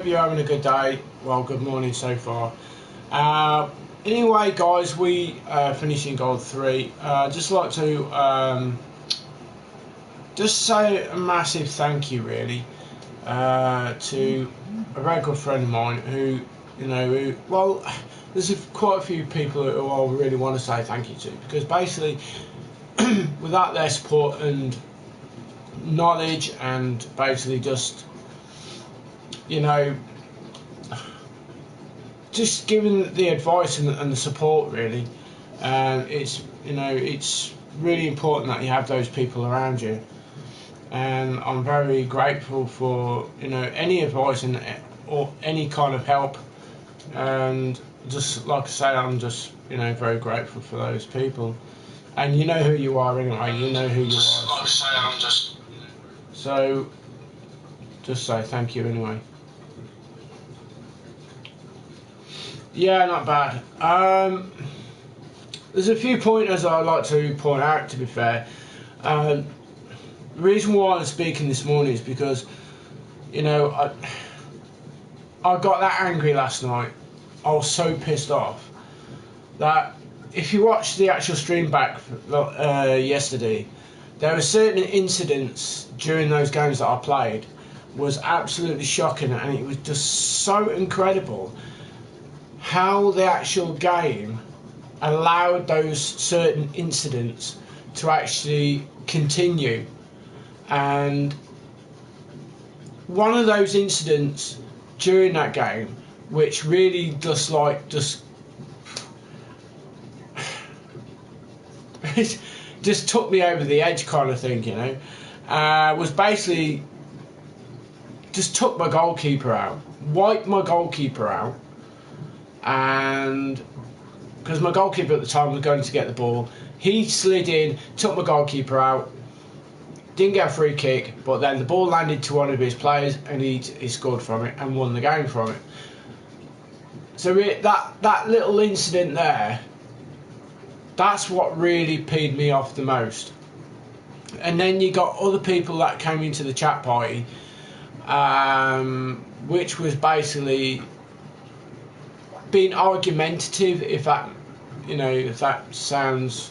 You're having a good day. Well, good morning so far. Anyway, guys, we finishing gold 3. Just like to just say a massive thank you, really, to a very good friend of mine who, there's quite a few people who I really want to say thank you to, because basically, without their support and knowledge and basically you know, just giving the advice and the support, really. It's really important that you have those people around you, and I'm very grateful for any advice or any kind of help. And just like I say, I'm just very grateful for those people. And you know who you are anyway. You know who you are. Like I say, so just say thank you anyway. Yeah, not bad. There's a few pointers I'd like to point out, to be fair. The reason why I'm speaking this morning is because, I got that angry last night. I was so pissed off that if you watch the actual stream back yesterday, there were certain incidents during those games that I played was absolutely shocking, and it was just so incredible how the actual game allowed those certain incidents to actually continue. And one of those incidents during that game, which really just just took me over the edge, kind of thing, was basically just took my goalkeeper out, wiped my goalkeeper out. And because my goalkeeper at the time was going to get the ball, he slid in, took my goalkeeper out, didn't get a free kick, but then the ball landed to one of his players and he scored from it and won the game from it. So that little incident there, that's what really peed me off the most. And then you got other people that came into the chat party, which was basically being argumentative, if that sounds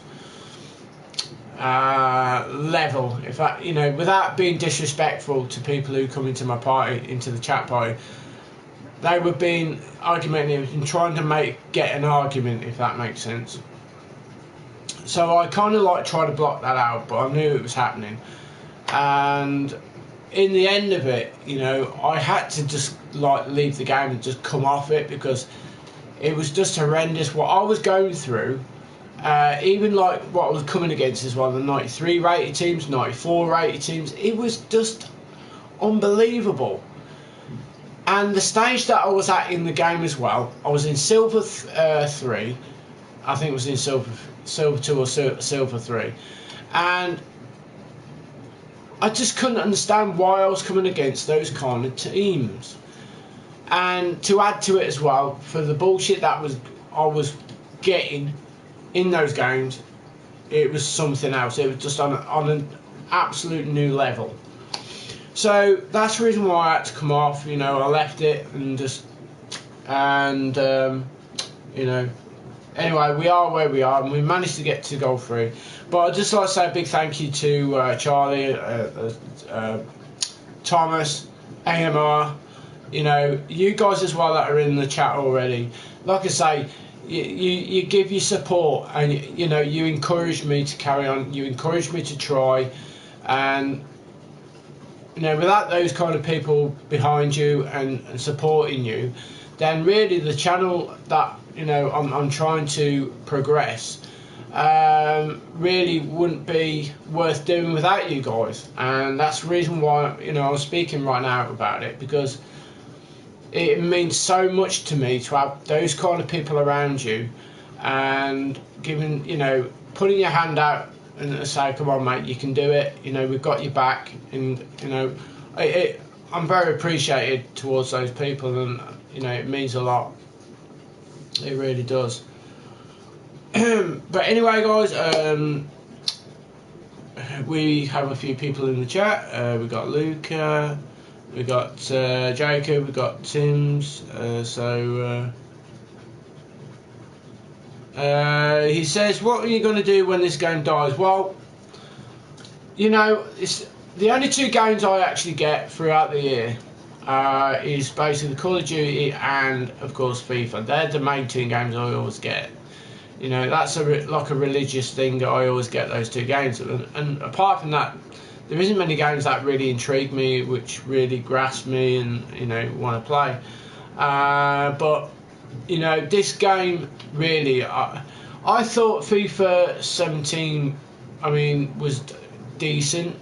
level, if that without being disrespectful to people who come into my party, into the chat party, they were being argumentative and trying to get an argument, if that makes sense. So I kind of tried to block that out, but I knew it was happening. And in the end of it, I had to just leave the game and just come off it, because it was just horrendous what I was going through. Even what I was coming against as well, the 93 rated teams, 94 rated teams, it was just unbelievable. And the stage that I was at in the game as well, I was in Silver 3, I think it was in Silver 2 or Silver 3, and I just couldn't understand why I was coming against those kind of teams. And to add to it as well, for the bullshit that I was getting in those games, it was something else. It was just on an absolute new level. So that's the reason why I had to come off. I left it anyway, we are where we are, and we managed to get to goal 3. But I'd just like to say a big thank you to Charlie, Thomas, AMR, you guys as well that are in the chat already. Like I say, you give your support, and you encourage me to carry on, you encourage me to try. And without those kind of people behind you and supporting you, then really the channel that I'm trying to progress really wouldn't be worth doing without you guys. And that's the reason why I'm speaking right now about it, because it means so much to me to have those kind of people around you, and giving putting your hand out and say, come on mate, you can do it, we've got your back. And I'm very appreciated towards those people, and it means a lot. It really does. But anyway, guys, we have a few people in the chat. We've got Luca, We got Jacob, we got Tim's. He says, what are you going to do when this game dies? Well, you know, it's the only two games I actually get throughout the year is basically Call of Duty and, of course, FIFA. They're the main two games I always get. You know, that's like a religious thing. I always get those two games. And apart from that, there isn't many games that really intrigue me, which really grasp me and, you know, want to play. But, you know, this game really, I thought FIFA 17, I mean, was decent.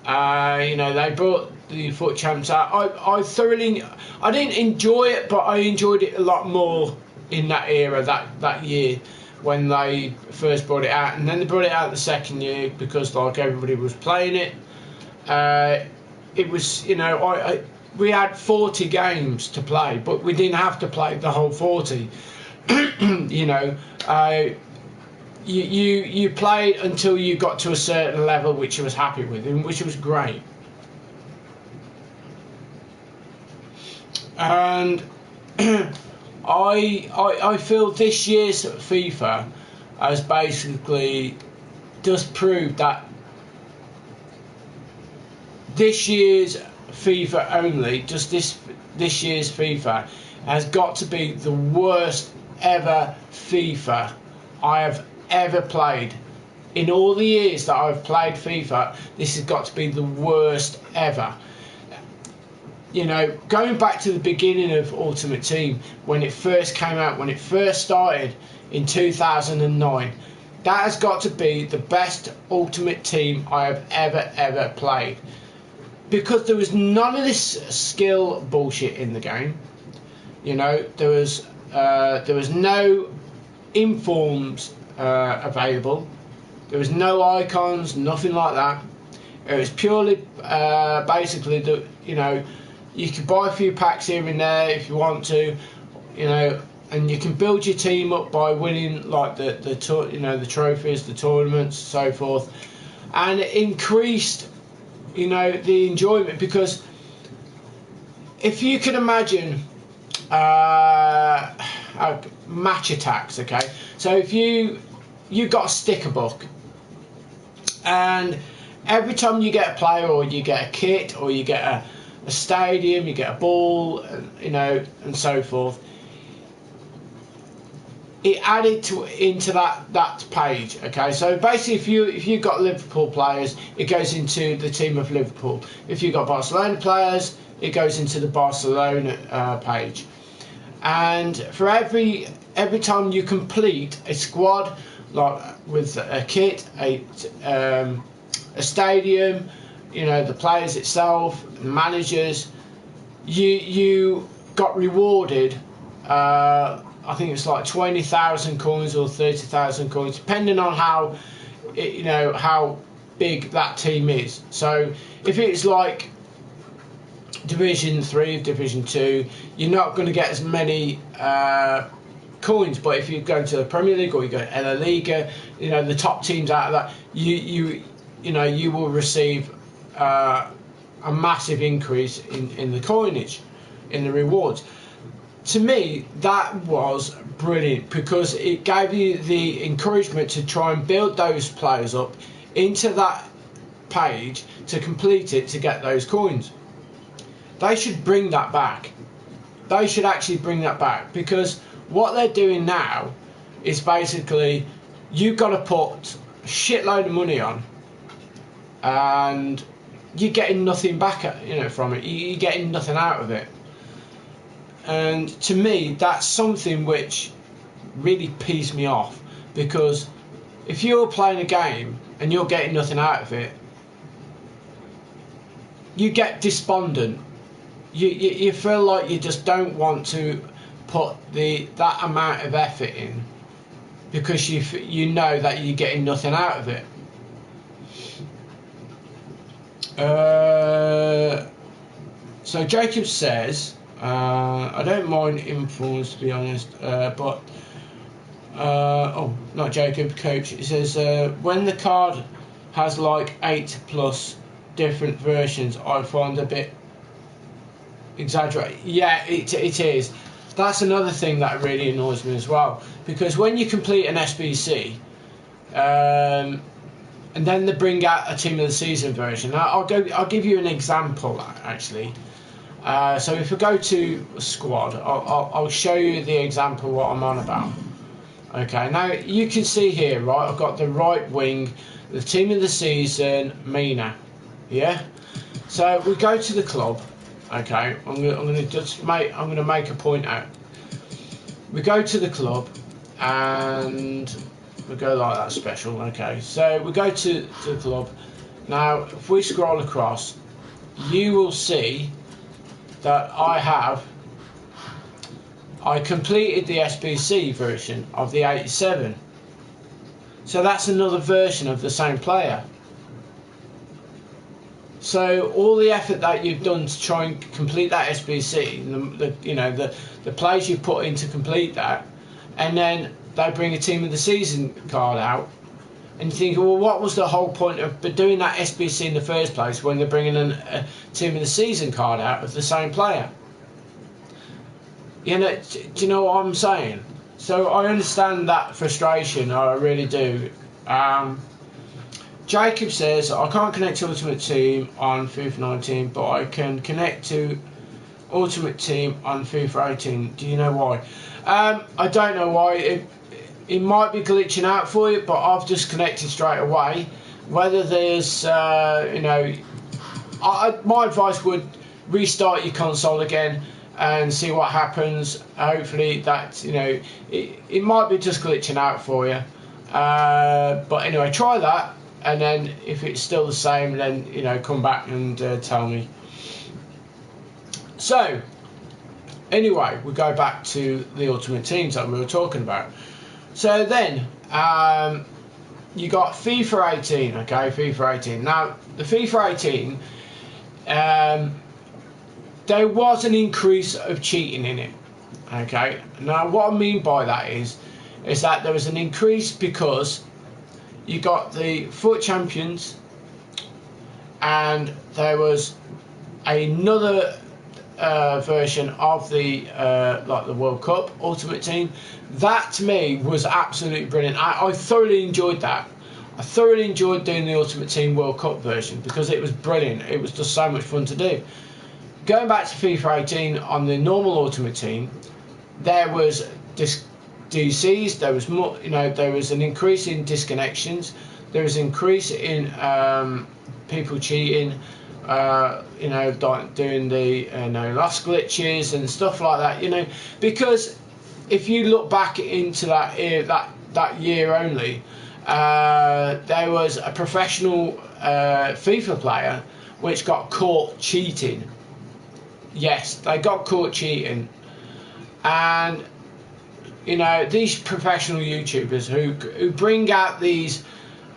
You know, they brought the FUT Champs out. I didn't enjoy it, but I enjoyed it a lot more in that era, that year, when they first brought it out. And then they brought it out the second year because, like, everybody was playing it. It was, you know, we had 40 games to play, but we didn't have to play the whole 40. You know, you played until you got to a certain level which you was happy with, and which was great. And I feel this year's FIFA has basically just proved that this year's FIFA only, just this year's FIFA has got to be the worst ever FIFA I have ever played. In all the years that I've played FIFA, this has got to be the worst ever. You know, going back to the beginning of Ultimate Team, when it first came out, when it first started in 2009, that has got to be the best Ultimate Team I have ever played. Because there was none of this skill bullshit in the game. You know, there was no informs available. There was no icons, nothing like that. It was purely basically you know, you could buy a few packs here and there if you want to, you know, and you can build your team up by winning like the trophies, the tournaments, so forth, and it increased, you know, the enjoyment. Because if you can imagine match attacks, okay, so if you got a sticker book, and every time you get a player, or you get a kit, or you get a stadium, you get a ball, you know, and so forth, it added into that page. Okay, so basically, if you got Liverpool players, it goes into the team of Liverpool. If you got Barcelona players, it goes into the Barcelona page. And for every time you complete a squad, like with a kit, a stadium, you know, the players itself, the managers, you got rewarded. I think it's like 20,000 coins or 30,000 coins, depending on how big that team is. So if it's like Division 3, Division 2, you're not going to get as many coins. But if you go to the Premier League, or you go to La Liga, you know, the top teams out of that, you will receive a massive increase in the coinage, in the rewards. To me, that was brilliant, because it gave you the encouragement to try and build those players up into that page, to complete it, to get those coins. They should bring that back. They should actually bring that back, because what they're doing now is basically you've got to put a shitload of money on, and you're getting nothing back, from it. You're getting nothing out of it. And to me, that's something which really pees me off, because if you're playing a game and you're getting nothing out of it, you get despondent. You feel like you just don't want to put that amount of effort in, because you know that you're getting nothing out of it. So Jacob says, I don't mind informs, to be honest, but not Jacob, Coach. It says when the card has like 8+ different versions, I find a bit exaggerate. Yeah, it is. That's another thing that really annoys me as well, because when you complete an SBC, and then they bring out a team of the season version. I'll give you an example actually. So if we go to squad, I'll show you the example what I'm on about. Okay, now you can see here, right? I've got the right wing, the team of the season, Mina. Yeah. So we go to the club. Okay, I'm gonna make a point out. We go to the club, and we go like that special. Okay, so we go to the club. Now, if we scroll across, you will see that I completed the SBC version of the 87. So that's another version of the same player. So all the effort that you've done to try and complete that SBC, the plays you put in to complete that, and then they bring a team of the season card out, and you think, well, what was the whole point of doing that SBC in the first place when they're bringing a team of the season card out of the same player? You know, do you know what I'm saying? So I understand that frustration, I really do. Jacob says, I can't connect to Ultimate Team on FIFA 19, but I can connect to Ultimate Team on FIFA 18. Do you know why? I don't know why. It might be glitching out for you, but I've just connected straight away. Whether there's, my advice would restart your console again and see what happens. Hopefully that, it might be just glitching out for you. But anyway, try that. And then if it's still the same, then, come back and tell me. So, anyway, we go back to the Ultimate Teams that we were talking about. So then, you got FIFA 18, okay, FIFA 18. Now, the FIFA 18, there was an increase of cheating in it, okay. Now, what I mean by that is that there was an increase because you got the FUT Champions, and there was another version of the like the World Cup Ultimate Team. That to me was absolutely brilliant. I thoroughly enjoyed that. I thoroughly enjoyed doing the Ultimate Team World Cup version because it was brilliant. It was just so much fun to do. Going back to FIFA 18 on the normal Ultimate Team, there was DCs, there was more, there was an increase in disconnections, there was an increase in people cheating, doing the lost glitches and stuff like that, because if you look back into that year only, there was a professional FIFA player which got caught cheating. Yes, they got caught cheating, and these professional YouTubers who bring out these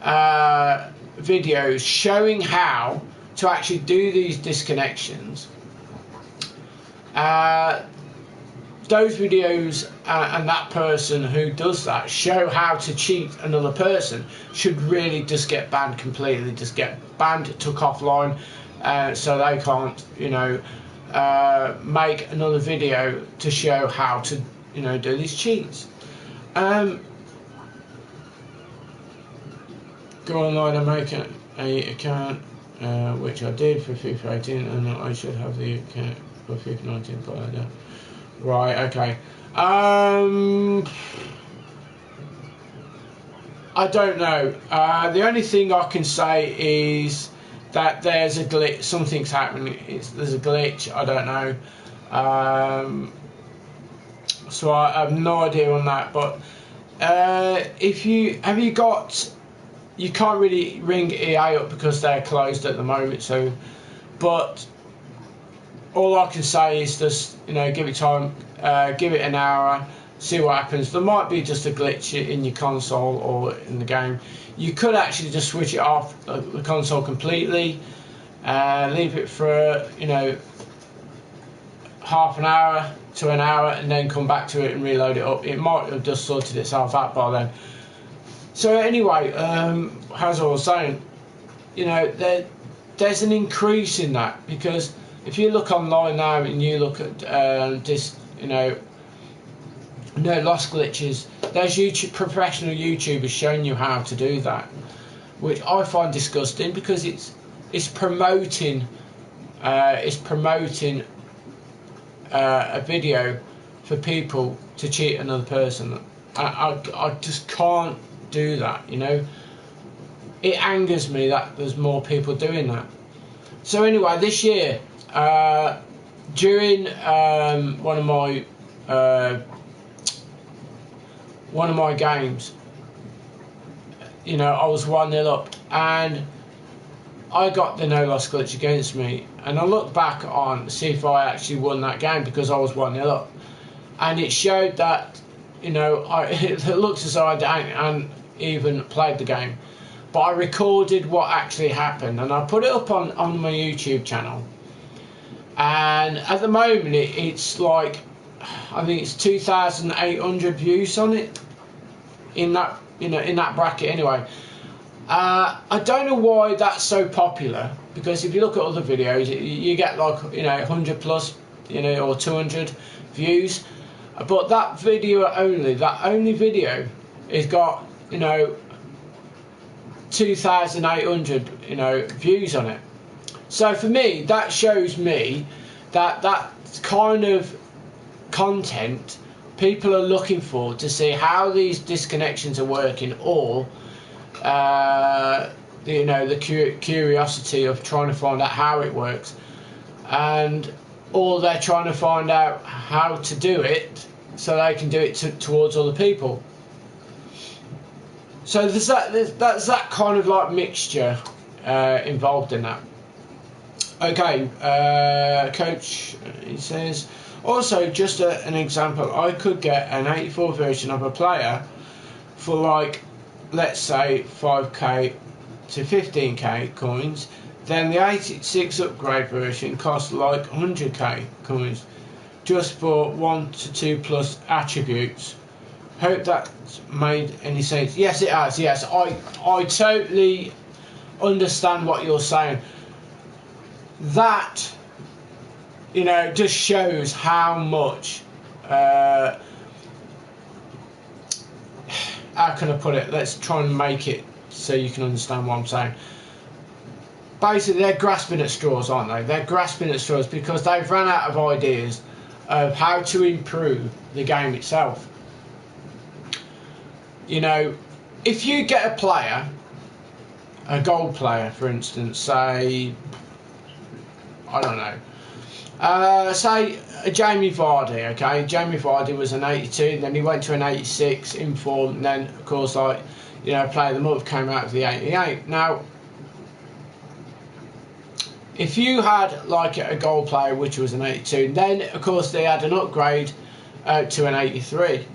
videos showing how to actually do these disconnections, those videos and that person who does that show how to cheat another person should really just get banned completely, just get banned, took offline, so they can't make another video to show how to do these cheats. Go online and make an account, which I did for FIFA 18, and I should have the account for FIFA 19, but I don't. Right, okay. I don't know. The only thing I can say is that there's a glitch, something's happening, there's a glitch, I don't know. So I have no idea on that, but you can't really ring EA up because they're closed at the moment, so, but all I can say is just, give it time, give it an hour, see what happens. There might be just a glitch in your console or in the game. You could actually just switch it off, the console completely, leave it for, half an hour to an hour, and then come back to it and reload it up. It might have just sorted itself out by then. So anyway, as I was saying, there's an increase in that, because if you look online now and you look at this, no loss glitches, there's professional YouTubers showing you how to do that, which I find disgusting, because it's promoting a video for people to cheat another person. I just can't do that, It angers me that there's more people doing that. So anyway, this year, during one of my games, I was 1-0 up, and I got the no loss glitch against me, and I looked back on to see if I actually won that game, because I was 1-0 up, and it showed that it looked as though I hadn't even played the game, but I recorded what actually happened, and I put it up on my YouTube channel. And at the moment it's like, I think it's 2,800 views on it, in that in that bracket anyway. I don't know why that's so popular, because if you look at other videos, you get like 100 plus, or 200 views, but that only video has got 2,800 views on it. So for me, that shows me that kind of content people are looking for, to see how these disconnections are working, or the curiosity of trying to find out how it works, or they're trying to find out how to do it so they can do it towards other people. So that's that kind of like mixture involved in that. Okay, Coach, he says, also, just an example, I could get an 84 version of a player for like, let's say 5k to 15k coins. Then the 86 upgrade version costs like 100k coins, just for 1 to 2 plus attributes. Hope that's made any sense. Yes, it has. Yes, I totally understand what you're saying. That just shows how much how can I put it? Let's try and make it so you can understand what I'm saying. Basically, they're grasping at straws, aren't they? They're grasping at straws because they've run out of ideas of how to improve the game itself. If you get a player, a gold player, for instance, say, I don't know, say Jamie Vardy, okay? Jamie Vardy was an 82, then he went to an 86 in form, and then, of course, like, Player of the Month came out of the 88. Now, if you had, like, a gold player, which was an 82, then, of course, they had an upgrade to an 83.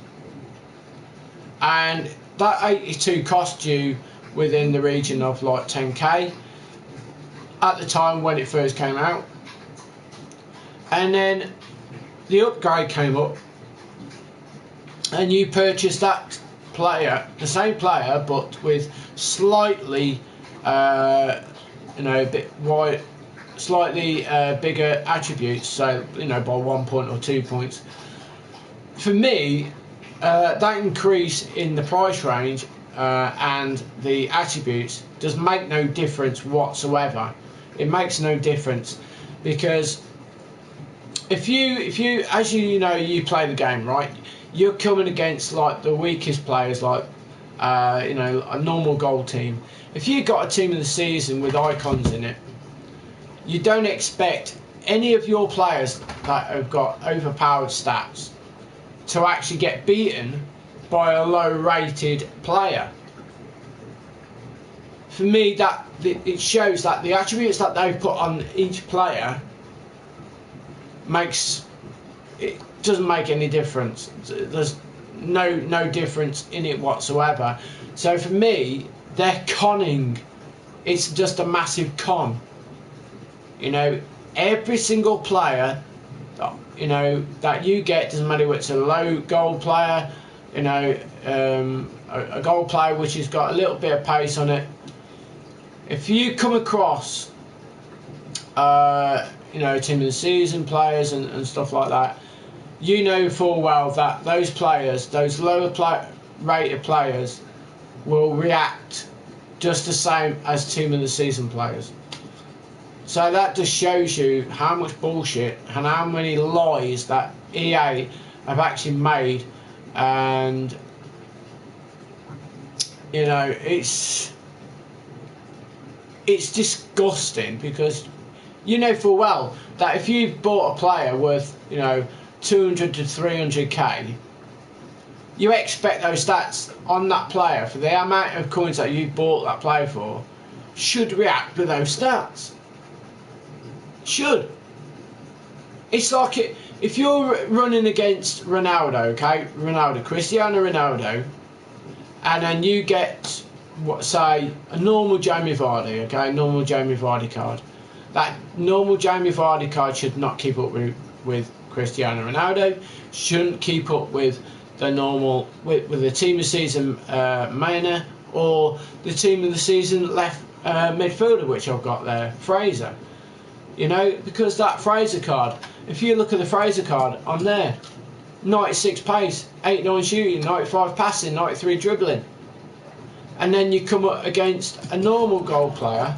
And that 82 cost you within the region of, like, 10k at the time when it first came out. And then the upgrade came up, and you purchased that player, the same player, but with slightly, a bit wide, slightly bigger attributes. So by 1 point or 2 points. For me, that increase in the price range and the attributes does make no difference whatsoever. It makes no difference, because if you as you play the game, right, you're coming against like the weakest players, like a normal gold team. If you got a team of the season with icons in it, you don't expect any of your players that have got overpowered stats to actually get beaten by a low rated player. For me, that it shows that the attributes that they've put on each player doesn't make any difference. There's no difference in it whatsoever. So for me, they're conning. It's just a massive con. Every single player that you get, doesn't matter whether it's a low gold player, a gold player which has got a little bit of pace on it. If you come across you know, team of the season players and stuff like that, you know full well that those players, those lower rated players, will react just the same as team of the season players. So that just shows you how much bullshit and how many lies that EA have actually made. And you know, it's disgusting, because you know full well that if you've bought a player worth, you know, 200 to 300k, you expect those stats on that player for the amount of coins that you bought that player for should react with those stats. Should. It's like if you're running against Ronaldo, okay, Cristiano Ronaldo, and then you get, what, say, a normal Jamie Vardy, okay, normal Jamie Vardy card. That normal Jamie Vardy card should not keep up with Cristiano Ronaldo, shouldn't keep up with the normal, with the team of the season Maina, or the team of the season left midfielder, which I've got there, Fraser. You know, because that Fraser card, if you look at the Fraser card on there, 96 pace, 89 shooting, 95 passing, 93 dribbling. And then you come up against a normal goal player,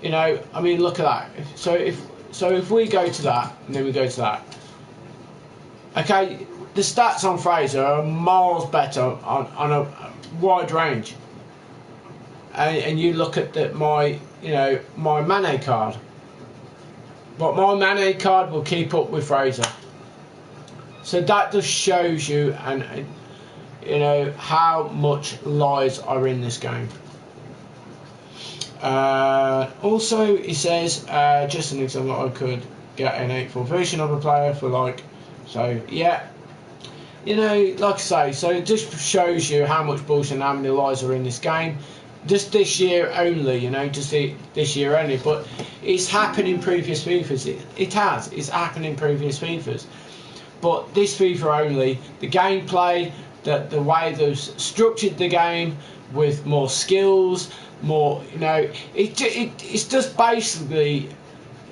you know, I mean, look at that. So if we go to that, and then we go to that, okay, the stats on Fraser are miles better on a wide range. And you look at my Mane card. But my Mane card will keep up with Fraser. So that just shows you, and you know, how much lies are in this game. Also, he says, just an example, I could get an 8-4 version of a player for like, so yeah. You know, like I say, so it just shows you how much bullshit and how many lies are in this game. Just this year only, you know, just this year only. But it's happened in previous FIFAs. It has. It's happened in previous FIFAs. But this FIFA only, the gameplay, the way they've structured the game with more skills, more, you know, it's just basically,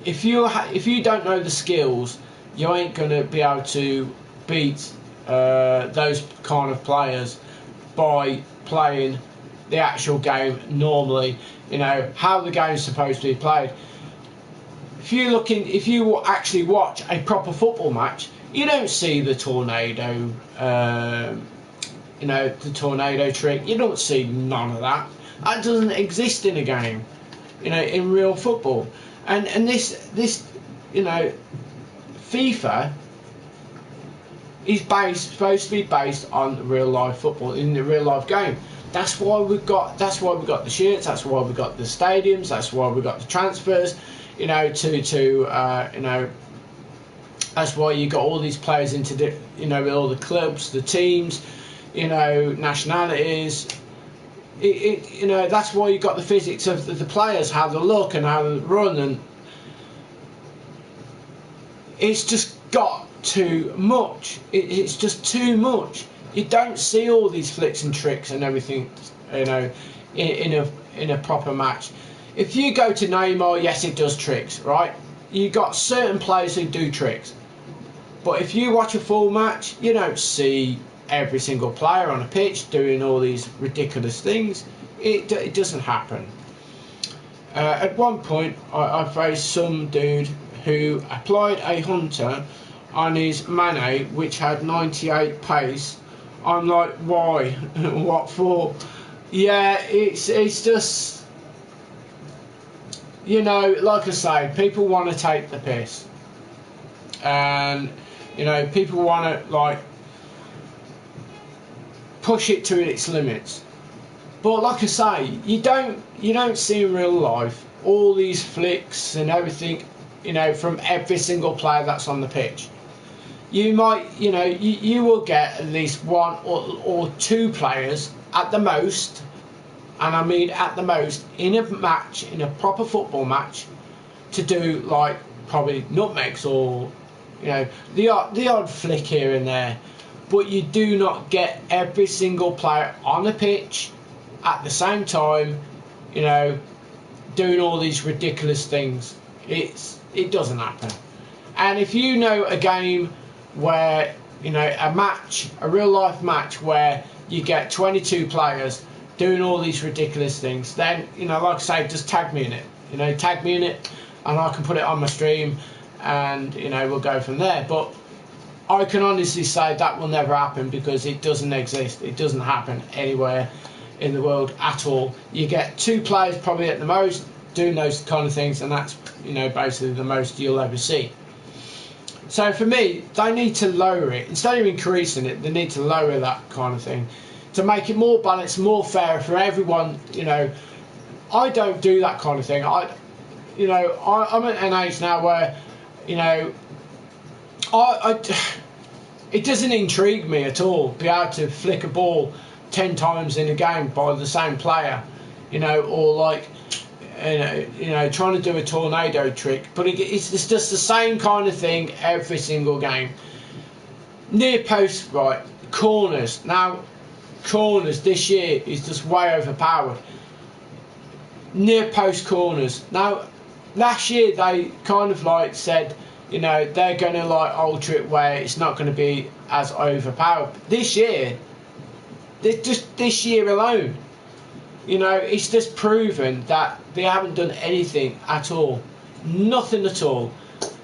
if you don't know the skills, you ain't gonna be able to beat those kind of players by playing the actual game normally, you know, how the game's supposed to be played. If you actually watch a proper football match, you don't see the tornado, you know, the tornado trick. You don't see none of that. That doesn't exist in a game, you know, in real football. And this, you know, FIFA is supposed to be based on real life football, in the real life game. That's why we've got the shirts. That's why we've got the stadiums. That's why we've got the transfers. You know, you know, that's why you got all these players into the, you know, with all the clubs, the teams, you know, nationalities. You know, that's why you got the physics of the players, how they look and how they run, and it's just got too much. It's just too much. You don't see all these flicks and tricks and everything, you know, in a proper match. If you go to Neymar, yes, it does tricks, right? You got certain players who do tricks, but if you watch a full match, you don't see every single player on a pitch doing all these ridiculous things. It doesn't happen. At one point, I faced some dude who applied a hunter on his Mane, which had 98 pace. I'm like, why? What for? Yeah, it's just, you know, like I say, people want to take the piss, and you know, people want to like push it to its limits. But like I say, you don't see in real life all these flicks and everything, you know, from every single player that's on the pitch. You might, you know, you will get at least one or two players at the most, and I mean at the most, in a match, in a proper football match, to do like probably nutmegs or, you know, the odd flick here and there. But you do not get every single player on the pitch at the same time, you know, doing all these ridiculous things. It's it doesn't happen. And if you know a game where, you know, a real life match where you get 22 players doing all these ridiculous things, then, you know, like I say, just tag me in it. You know, tag me in it, and I can put it on my stream, and, you know, we'll go from there. But I can honestly say that will never happen, because it doesn't exist. It doesn't happen anywhere in the world at all. You get 2 players probably at the most doing those kind of things, and that's, you know, basically the most you'll ever see. So for me, they need to lower it. Instead of increasing it, they need to lower that kind of thing to make it more balanced, more fair for everyone. You know, I don't do that kind of thing. I'm at an age now where, you know, it doesn't intrigue me at all, be able to flick a ball 10 times in a game by the same player, you know, or like, you know, trying to do a tornado trick. But it's just the same kind of thing every single game. Near post, right, corners. Now, corners this year is just way overpowered. Near post corners. Now, last year they kind of like said, you know, they're going to like alter it where it's not going to be as overpowered. This year, this year alone, you know, it's just proven that they haven't done anything at all. Nothing at all.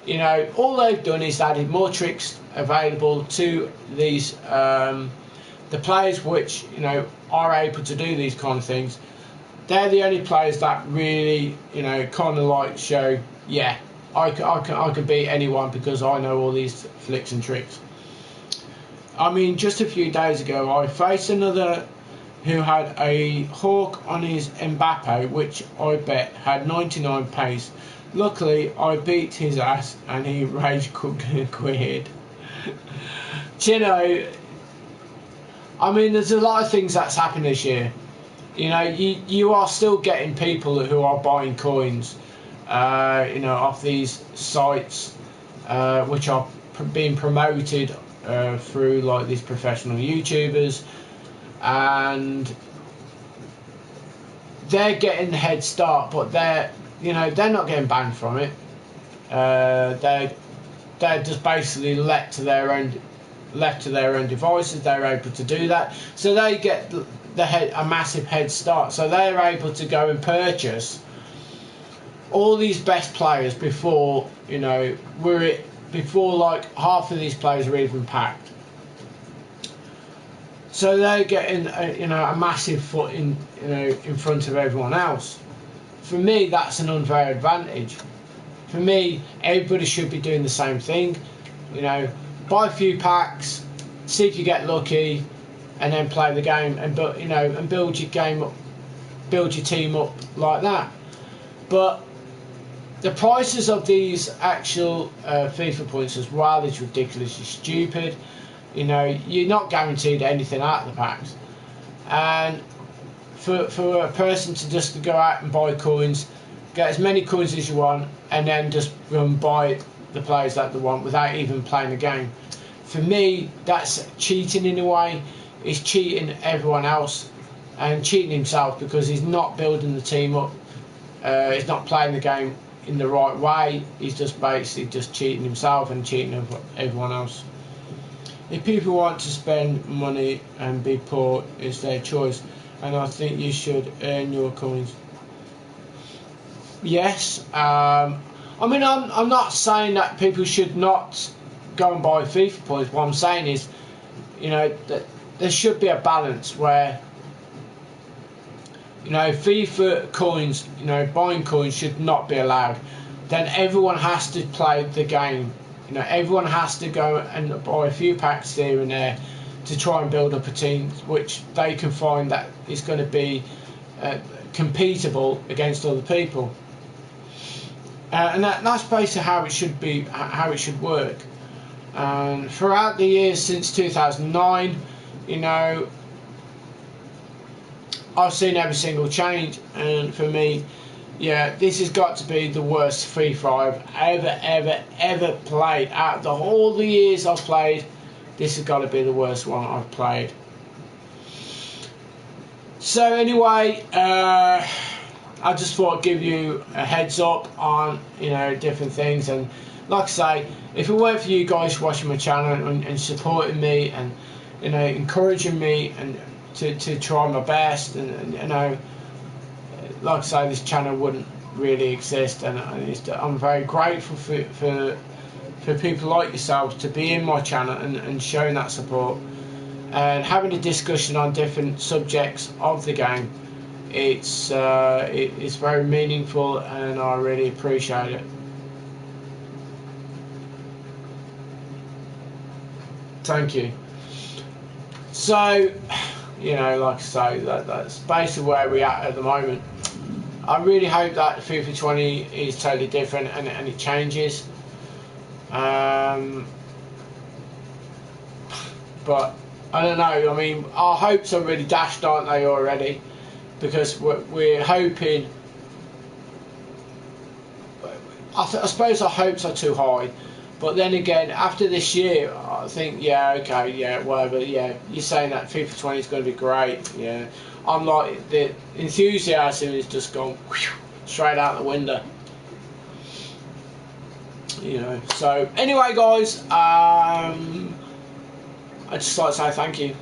You know, all they've done is added more tricks available to these, the players which, you know, are able to do these kind of things. They're the only players that really, you know, kind of like show, yeah, I can beat anyone because I know all these flicks and tricks. I mean, just a few days ago, I faced another who had a hawk on his Mbappe, which I bet had 99 pace. Luckily, I beat his ass and he rage quit. You know, I mean, there's a lot of things that's happened this year. You know, you are still getting people who are buying coins, you know, off these sites, which are being promoted through like these professional YouTubers, and they're getting the head start, but they're not getting banned from it. They're just basically left to their own devices. They're able to do that, so they get a massive head start. So they're able to go and purchase all these best players before, you know, before like half of these players are even packed. So they're getting a massive foot in, you know, in front of everyone else. For me, that's an unfair advantage. For me, everybody should be doing the same thing. You know, buy a few packs, see if you get lucky, and then play the game and build your game up, build your team up like that. But the prices of these actual FIFA points as well is ridiculously stupid. You know, you're not guaranteed anything out of the packs, and for a person to just go out and buy coins, get as many coins as you want, and then just buy the players that they want without even playing the game. For me, that's cheating in a way. He's cheating everyone else and cheating himself, because he's not building the team up. He's not playing the game in the right way. He's just basically just cheating himself and cheating everyone else. If people want to spend money and be poor, it's their choice, and I think you should earn your coins. Yes, I mean, I'm not saying that people should not go and buy FIFA points. What I'm saying is, you know, that there should be a balance where, you know, FIFA coins, you know, buying coins should not be allowed. Then everyone has to play the game. You know, everyone has to go and buy a few packs here and there to try and build up a team which they can find that is going to be competitive against other people. And that's basically how it should be, how it should work. And throughout the years since 2009, you know, I've seen every single change, and for me, yeah, this has got to be the worst FIFA I've ever played. Out of all the years I've played, this has got to be the worst one I've played. So anyway, I just thought I'd give you a heads up on, you know, different things. And like I say, if it weren't for you guys watching my channel and supporting me and, you know, encouraging me and to try my best, and you know, like I say, this channel wouldn't really exist. And I'm very grateful for people like yourselves to be in my channel and showing that support and having a discussion on different subjects of the game. It's very meaningful, and I really appreciate it. Thank you. So, you know, like I say, that's basically where we're at the moment. I really hope that FIFA 20 is totally different and it changes. But I don't know. I mean, our hopes are really dashed, aren't they, already? Because we're hoping. I suppose our hopes are too high. But then again, after this year, I think, yeah, okay, yeah, whatever, yeah, you're saying that FIFA 20 is going to be great, yeah. I'm like, the enthusiasm is just gone straight out the window. You know, so anyway, guys, I'd just like to say thank you.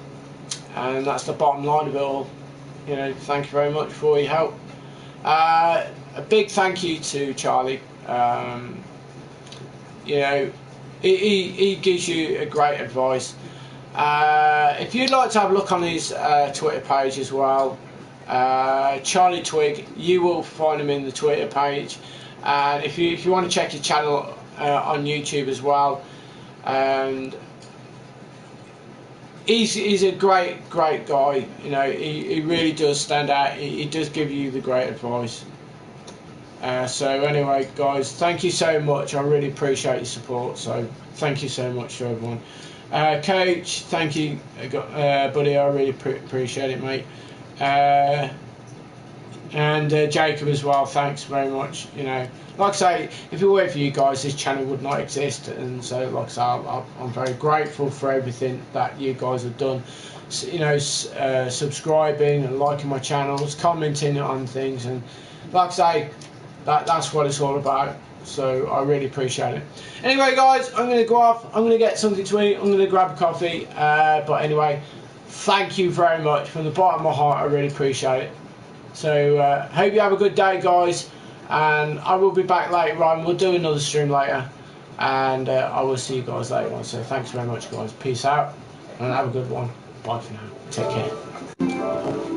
And that's the bottom line of it all. You know, thank you very much for your help. A big thank you to Charlie. You know, he gives you a great advice. If you'd like to have a look on his Twitter page as well, Charlie Twig, you will find him in the Twitter page. And if you want to check his channel on YouTube as well, and he's a great guy. You know, he really does stand out. He does give you the great advice. So anyway, guys, thank you so much. I really appreciate your support. So thank you so much to everyone. Coach, thank you, buddy. I really appreciate it, mate. And Jacob as well. Thanks very much. You know, like I say, if it weren't for you guys, this channel would not exist. And so, like I say, I'm very grateful for everything that you guys have done. You know, subscribing and liking my channels, commenting on things, and like I say, that's what it's all about. So I really appreciate it. Anyway, guys, I'm going to go off. I'm going to get something to eat. I'm going to grab a coffee. But anyway, thank you very much. From the bottom of my heart, I really appreciate it. So hope you have a good day, guys. And I will be back later on. We'll do another stream later. And I will see you guys later on. So thanks very much, guys. Peace out. And have a good one. Bye for now. Take care.